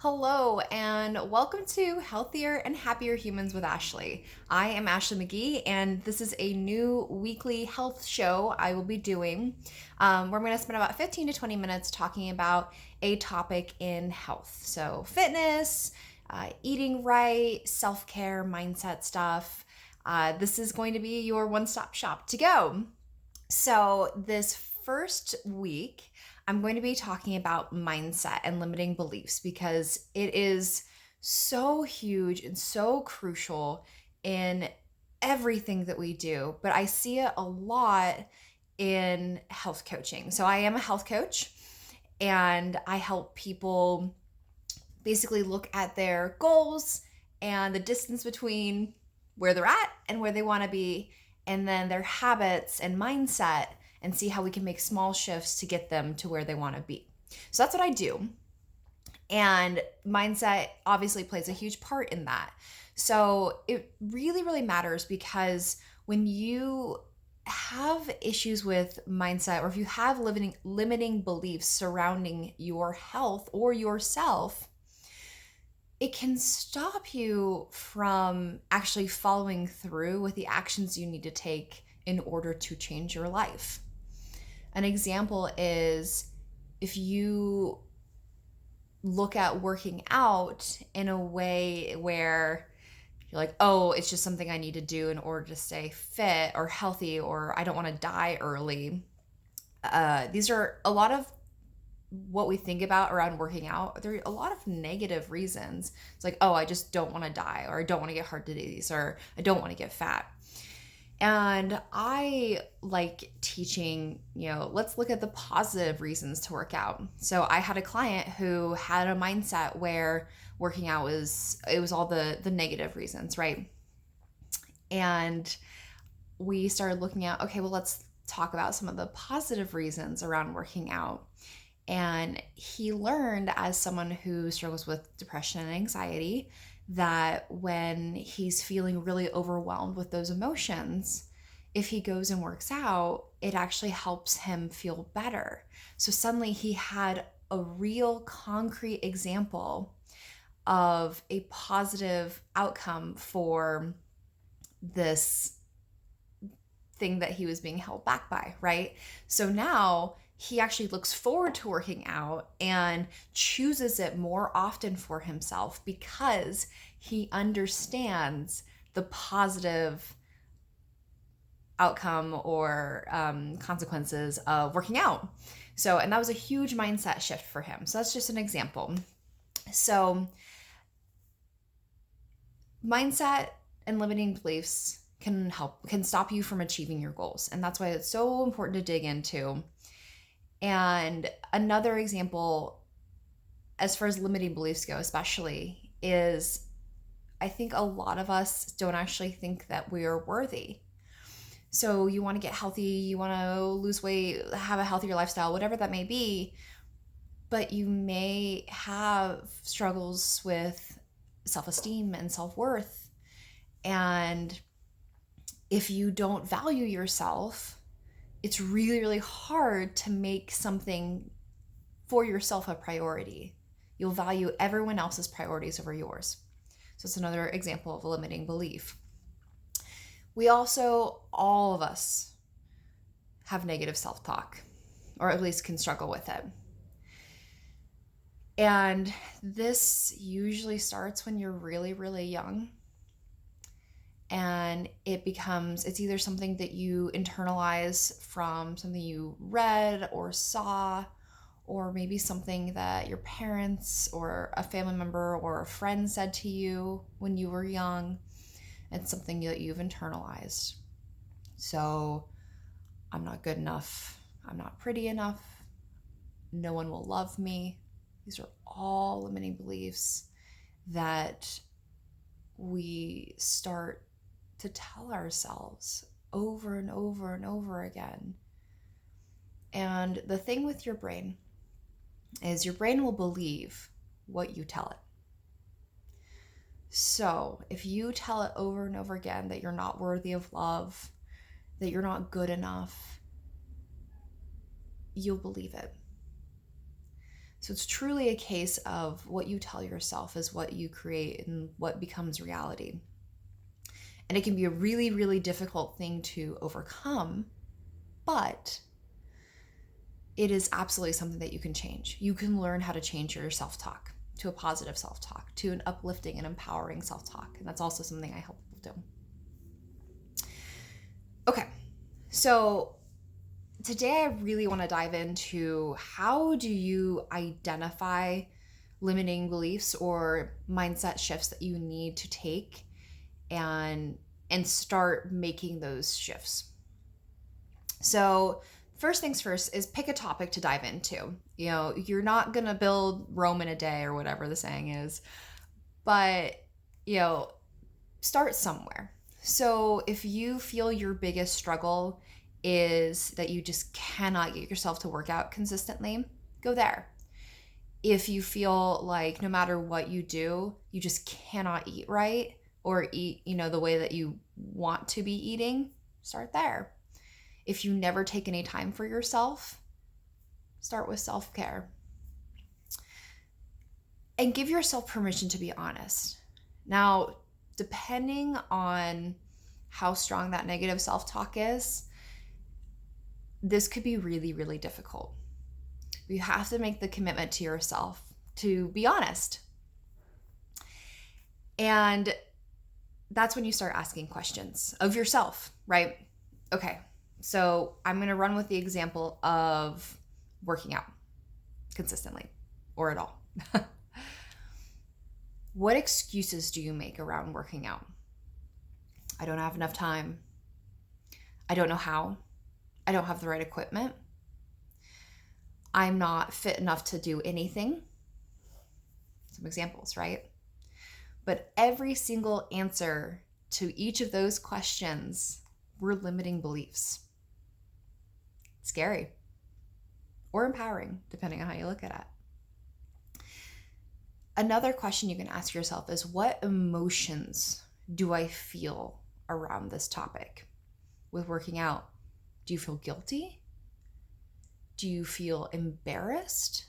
Hello, and welcome to Healthier and Happier Humans with Ashley. I am Ashley McGee, and this is a new weekly health show I will be doing where I'm going to spend about 15 to 20 minutes talking about a topic in health. So, fitness, eating right, self care, mindset stuff. This is going to be your one stop shop to go. So, this first week, I'm going to be talking about mindset and limiting beliefs because it is so huge and so crucial in everything that we do. But I see it a lot in health coaching. So, I am a health coach and I help people basically look at their goals and the distance between where they're at and where they want to be, and then their habits and mindset, and see how we can make small shifts to get them to where they want to be. So that's what I do. And mindset obviously plays a huge part in that. So it really, really matters because when you have issues with mindset, or if you have limiting beliefs surrounding your health or yourself, it can stop you from actually following through with the actions you need to take in order to change your life. An example is if you look at working out in a way where you're like, oh, it's just something I need to do in order to stay fit or healthy, or I don't want to die early. These are a lot of what we think about around working out. There are a lot of negative reasons. It's like, oh, I just don't want to die, or I don't want to get heart disease, or I don't want to get fat. And I like teaching, let's look at the positive reasons to work out. So I had a client who had a mindset where working out was all the negative reasons, right? And we started looking at, okay, well, let's talk about some of the positive reasons around working out. And he learned, as someone who struggles with depression and anxiety, that when he's feeling really overwhelmed with those emotions, if he goes and works out, it actually helps him feel better. So suddenly he had a real concrete example of a positive outcome for this thing that he was being held back by, right? So now he actually looks forward to working out and chooses it more often for himself because he understands the positive outcome or consequences of working out. So, and that was a huge mindset shift for him. So that's just an example. So mindset and limiting beliefs can stop you from achieving your goals. And that's why it's so important to dig into. And another example, as far as limiting beliefs go, especially, is I think a lot of us don't actually think that we are worthy. So you want to get healthy, you want to lose weight, have a healthier lifestyle, whatever that may be, but you may have struggles with self-esteem and self-worth. And if you don't value yourself, it's really, really hard to make something for yourself a priority. You'll value everyone else's priorities over yours. So it's another example of a limiting belief. We also, all of us, have negative self-talk, or at least can struggle with it. And this usually starts when you're really, really young. And it's either something that you internalize from something you read or saw, or maybe something that your parents or a family member or a friend said to you when you were young. It's something that you've internalized. So, I'm not good enough. I'm not pretty enough. No one will love me. These are all limiting beliefs that we start to tell ourselves over and over and over again. And the thing with your brain is your brain will believe what you tell it. So if you tell it over and over again that you're not worthy of love, that you're not good enough, you'll believe it. So it's truly a case of what you tell yourself is what you create and what becomes reality. And it can be a really, really difficult thing to overcome, but it is absolutely something that you can change. You can learn how to change your self-talk to a positive self-talk, to an uplifting and empowering self-talk. And that's also something I help people do. Okay, so today I really want to dive into how do you identify limiting beliefs or mindset shifts that you need to take and start making those shifts. So first things first is pick a topic to dive into. You know, you're not going to build Rome in a day or whatever the saying is, but, you know, start somewhere. So if you feel your biggest struggle is that you just cannot get yourself to work out consistently, go there. If you feel like no matter what you do, you just cannot eat right or eat, you know, the way that you want to be eating, start there. If you never take any time for yourself, start with self-care. And give yourself permission to be honest. Now, depending on how strong that negative self-talk is, this could be really, really difficult. You have to make the commitment to yourself to be honest. And that's when you start asking questions of yourself, right? Okay, so I'm going to run with the example of working out consistently or at all. What excuses do you make around working out? I don't have enough time. I don't know how. I don't have the right equipment. I'm not fit enough to do anything. Some examples, right? But every single answer to each of those questions were limiting beliefs. Scary or empowering, depending on how you look at it. Another question you can ask yourself is, what emotions do I feel around this topic with working out? Do you feel guilty? Do you feel embarrassed?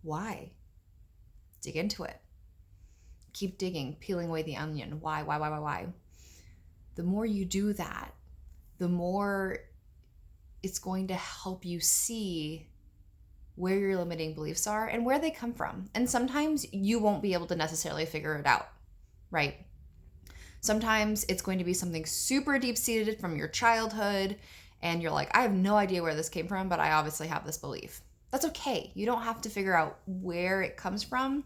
Why? Dig into it. Keep digging, peeling away the onion. Why? The more you do that, the more it's going to help you see where your limiting beliefs are and where they come from. And sometimes you won't be able to necessarily figure it out, right? Sometimes it's going to be something super deep-seated from your childhood, and you're like, I have no idea where this came from, but I obviously have this belief. That's okay. You don't have to figure out where it comes from,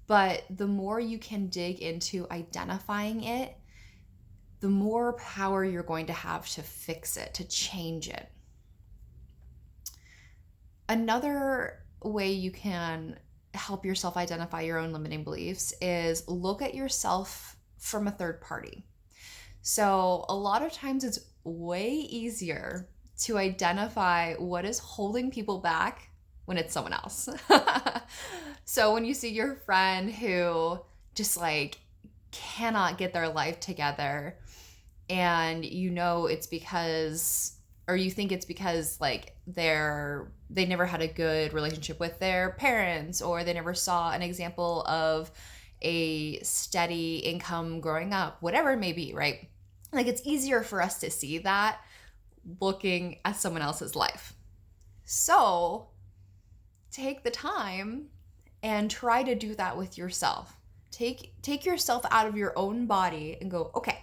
but the more you can dig into identifying it, the more power you're going to have to fix it, to change it. Another way you can help yourself identify your own limiting beliefs is look at yourself from a third party. So a lot of times it's way easier to identify what is holding people back when it's someone else. So when you see your friend who just like cannot get their life together, and you know it's because, or you think it's because like they never had a good relationship with their parents, or they never saw an example of a steady income growing up, whatever it may be, right? Like it's easier for us to see that looking at someone else's life. So take the time and try to do that with yourself. Take yourself out of your own body and go, okay,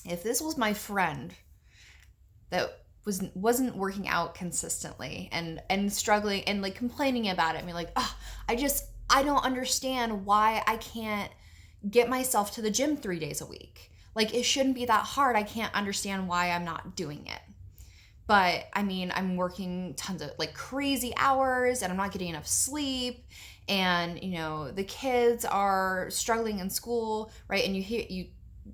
if this was my friend that wasn't working out consistently and struggling and like complaining about it, I mean like, oh, I don't understand why I can't get myself to the gym 3 days a week. Like it shouldn't be that hard. I can't understand why I'm not doing it. But I mean, I'm working tons of like crazy hours and I'm not getting enough sleep, and you know, the kids are struggling in school, right? And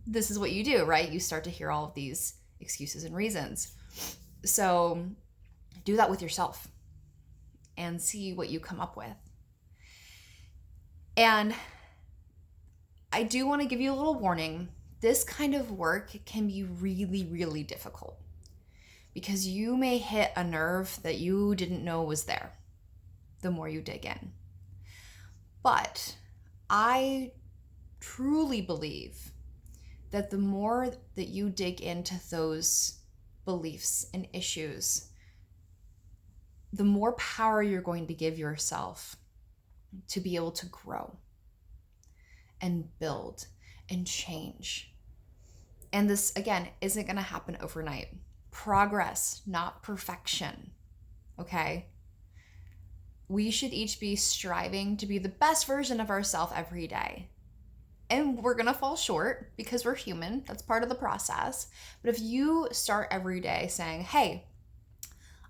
this is what you do, right? You start to hear all of these excuses and reasons. So do that with yourself and see what you come up with. And I do want to give you a little warning. This kind of work can be really, really difficult because you may hit a nerve that you didn't know was there. the more you dig in. But I truly believe that the more that you dig into those beliefs and issues, the more power you're going to give yourself to be able to grow and build and change. And this, again, isn't going to happen overnight. Progress, not perfection. Okay? We should each be striving to be the best version of ourselves every day. And we're going to fall short because we're human. That's part of the process. But if you start every day saying, hey,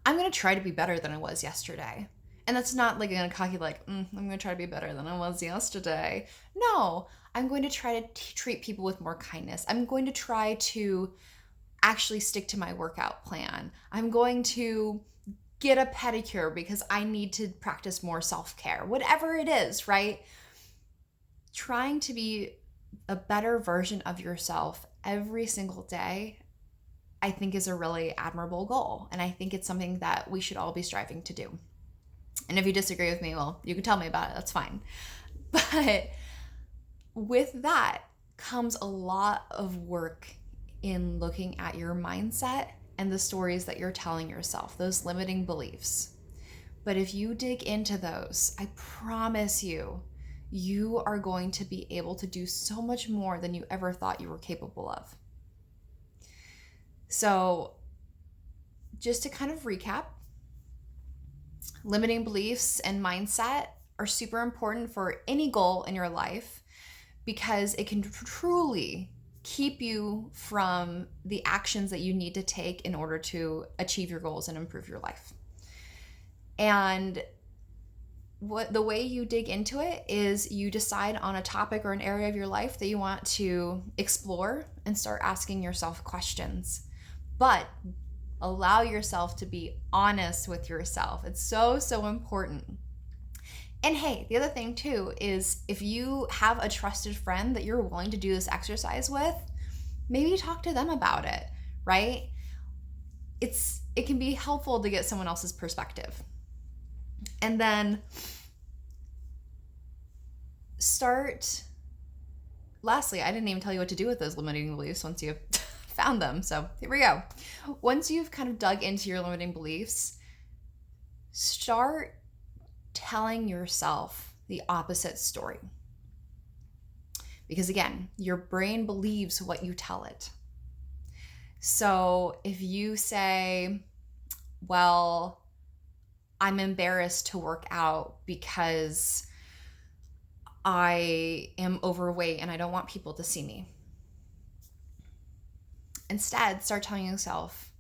I'm going to try to be better than I was yesterday. And that's not like going to calculate, I'm going to try to be better than I was yesterday. No, I'm going to try to treat people with more kindness. I'm going to try to actually stick to my workout plan. I'm going to get a pedicure because I need to practice more self-care. Whatever it is, right? Trying to be a better version of yourself every single day, I think, is a really admirable goal. And I think it's something that we should all be striving to do. And if you disagree with me, well, you can tell me about it. That's fine. But with that comes a lot of work in looking at your mindset and the stories that you're telling yourself, those limiting beliefs. But if you dig into those, I promise you, you are going to be able to do so much more than you ever thought you were capable of. So just to kind of recap, limiting beliefs and mindset are super important for any goal in your life because it can truly keep you from the actions that you need to take in order to achieve your goals and improve your life. And the way you dig into it is you decide on a topic or an area of your life that you want to explore and start asking yourself questions. But allow yourself to be honest with yourself. It's so, so important. And hey, the other thing too is if you have a trusted friend that you're willing to do this exercise with, maybe talk to them about it, right? It can be helpful to get someone else's perspective. And then lastly, I didn't even tell you what to do with those limiting beliefs once you've found them. So here we go. Once you've kind of dug into your limiting beliefs, start telling yourself the opposite story. Because again, your brain believes what you tell it. So if you say, well, I'm embarrassed to work out because I am overweight and I don't want people to see me. Instead, start telling yourself,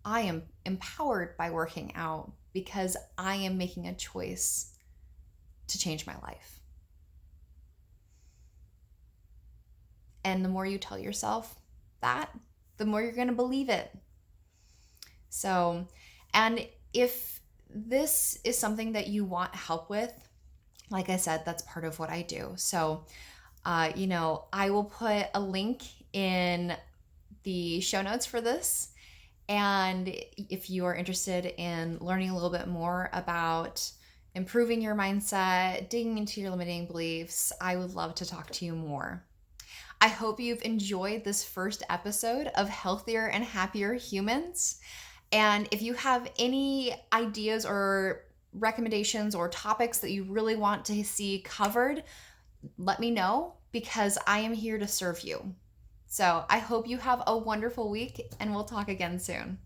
I am empowered by working out because I am making a choice to change my life. And the more you tell yourself that, the more you're going to believe it. So, and if this is something that you want help with, like I said, that's part of what I do. So, I will put a link in the show notes for this. And if you are interested in learning a little bit more about improving your mindset, digging into your limiting beliefs, I would love to talk to you more. I hope you've enjoyed this first episode of Healthier and Happier Humans. And if you have any ideas or recommendations or topics that you really want to see covered, let me know because I am here to serve you. So I hope you have a wonderful week and we'll talk again soon.